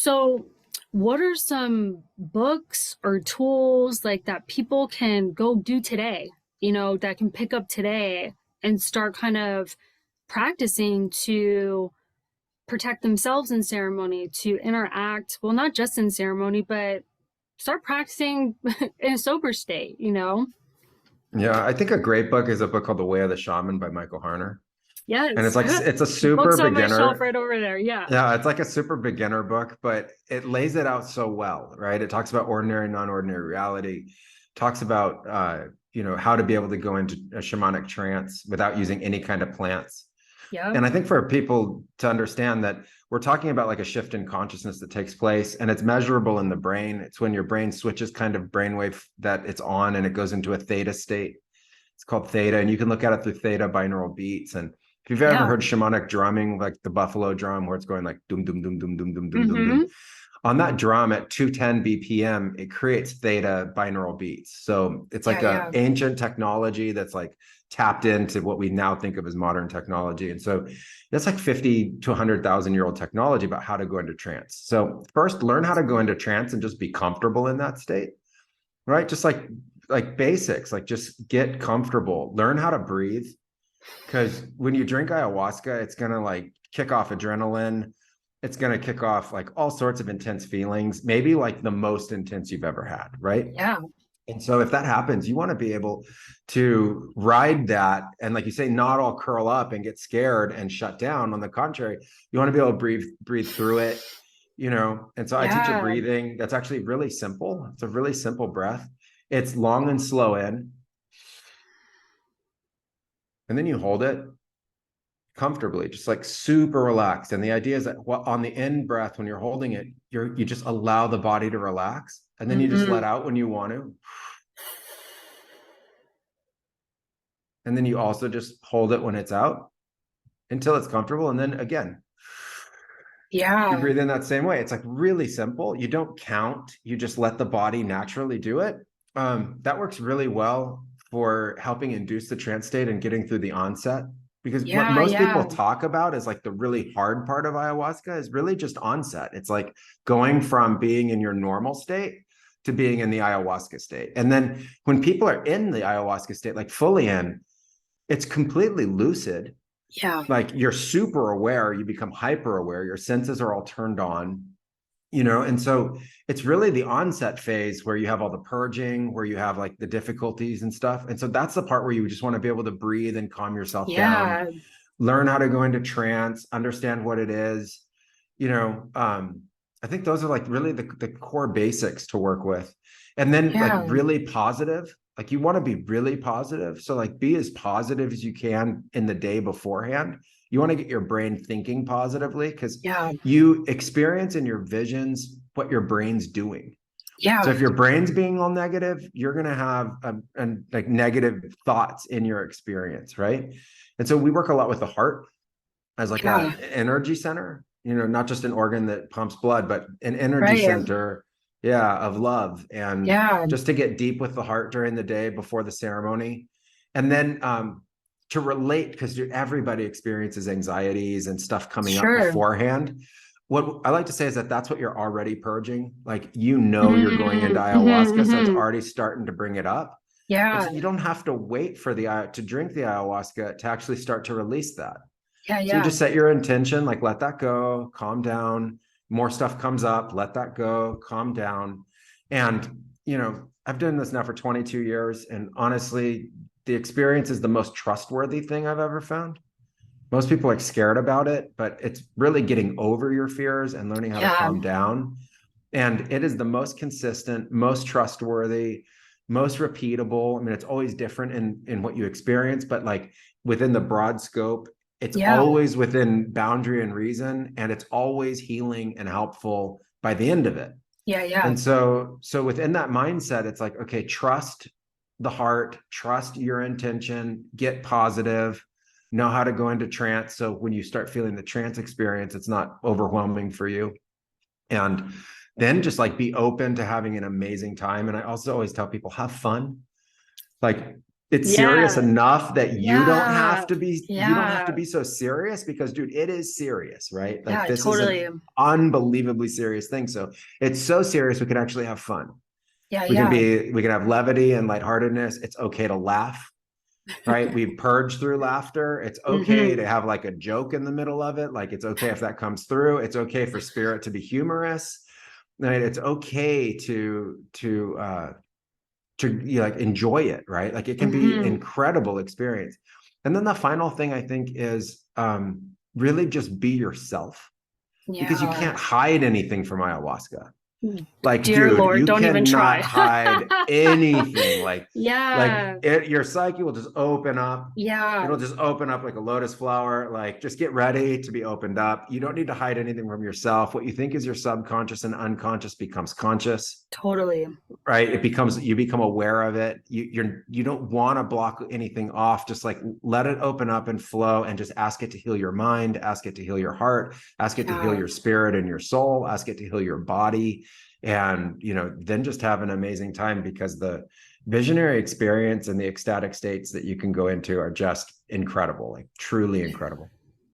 So, what are some books or tools like that people can go do today, that can pick up today and start kind of practicing to protect themselves in ceremony, to interact, well, not just in ceremony, but start practicing in a sober state? Yeah, I think a great book is a book called The Way of the Shaman by Michael Harner. And Yes. it's a super Books on my shelf beginner. right over there. Yeah. Yeah, it's like a super beginner book, but it lays it out so well, right? It talks about ordinary, non-ordinary reality, talks about how to be able to go into a shamanic trance without using any kind of plants. Yep. And I think for people to understand that we're talking about like a shift in consciousness that takes place and it's measurable in the brain. It's when your brain switches kind of brainwave that it's on and it goes into a theta state. It's called theta, and you can look at it through theta binaural beats. And if you've ever Yeah. heard shamanic drumming, like the buffalo drum, where it's going like doom, doom, doom, doom, doom, doom, doom, doom, Mm-hmm. doom, on that drum at 210 BPM, it creates theta binaural beats. So it's Yeah, like a yeah. ancient technology that's like tapped into what we now think of as modern technology. And so that's like 50 to 100,000-year-old technology about how to go into trance. So first, learn how to go into trance and just be comfortable in that state, right? Just like basics, like just get comfortable, learn how to breathe. Because when you drink ayahuasca, it's gonna like kick off adrenaline. It's gonna kick off like all sorts of intense feelings, maybe like the most intense you've ever had, right? Yeah. And so if that happens, you want to be able to ride that and like you say, not all curl up and get scared and shut down. On the contrary, you want to be able to breathe through it. And so I teach a Yeah. breathing that's actually really simple. It's a really simple breath. It's long and slow in, and then you hold it comfortably, just like super relaxed. And the idea is that on the in breath, when you're holding it, you just allow the body to relax, and then you just let Mm-hmm. out when you want to. And then you also just hold it when it's out until it's comfortable. And then again, you Yeah. breathe in that same way. It's like really simple. You don't count, you just let the body naturally do it. That works really well for helping induce the trance state and getting through the onset. Because what Yeah, most yeah. people talk about is like the really hard part of ayahuasca is really just onset. It's like going from being in your normal state to being in the ayahuasca state. And then when people are in the ayahuasca state, like fully in, it's completely lucid. Yeah. Like you're super aware, you become hyper aware, your senses are all turned on. And so it's really the onset phase where you have all the purging, where you have like the difficulties and stuff. And so that's the part where you just want to be able to breathe and calm yourself down, Yeah. learn how to go into trance, understand what it is. you know um I think those are like really the core basics to work with. And then like Yeah. really positive, like you want to be really positive, so like be as positive as you can in the day beforehand. You want to get your brain thinking positively because Yeah. you experience in your visions what your brain's doing. So Yeah. if your brain's being all negative, you're going to have like negative thoughts in your experience, right? And so we work a lot with the heart as like Yeah. a energy center, not just an organ that pumps blood, but an energy Right. center, yeah, of love. And Yeah. just to get deep with the heart during the day before the ceremony. And then to relate, because everybody experiences anxieties and stuff coming up Sure. beforehand. What I like to say is that that's what you're already purging. Like, you're going into Mm-hmm. Mm-hmm. ayahuasca, so it's Mm-hmm. already starting to bring it up. And Yeah. so you don't have to wait for to drink the ayahuasca to actually start to release that. Yeah. So you Yeah. just set your intention, like let that go, calm down. More stuff comes up, let that go, calm down. And, I've done this now for 22 years. And honestly, the experience is the most trustworthy thing I've ever found. Most people are scared about it, but it's really getting over your fears and learning how to Yeah. calm down. And it is the most consistent, most trustworthy, most repeatable. I mean, it's always different in what you experience, but like within the broad scope, it's Yeah. always within boundary and reason, and it's always healing and helpful by the end of it. Yeah. Yeah. And so within that mindset, it's like, okay, trust the heart, trust your intention, get positive, know how to go into trance. So when you start feeling the trance experience, it's not overwhelming for you. And then just like be open to having an amazing time. And I also always tell people, have fun. Like, it's serious Yeah. enough that Yeah. you don't have to Yeah. be so serious, because dude, it is serious, right? Like Yeah, this is an totally. unbelievably serious thing. So it's so serious we can actually have fun. Yeah, yeah. We can have levity and lightheartedness. It's okay to laugh, right? We purge through laughter. It's okay to Mm-hmm. have like a joke in the middle of it. Like it's okay if that comes through. It's okay for spirit to be humorous. Right? It's okay to like enjoy it, right? Like it can be Mm-hmm. incredible experience. And then the final thing I think is really just be yourself, because you Yeah. can't hide anything from ayahuasca. Like, Dear dude, Lord, you don't even cannot try. hide anything. Like Yeah. your psyche will just open up. Yeah. It'll just open up like a lotus flower. Like, just get ready to be opened up. You don't need to hide anything from yourself. What you think is your subconscious and unconscious becomes conscious, Totally. right? You become aware of it. You don't want to block anything off. Just like let it open up and flow, and just ask it to heal your mind, ask it to heal your heart, ask it to heal Yeah. your spirit and your soul, ask it to heal your body. And then just have an amazing time, because the visionary experience and the ecstatic states that you can go into are just incredible, like truly incredible.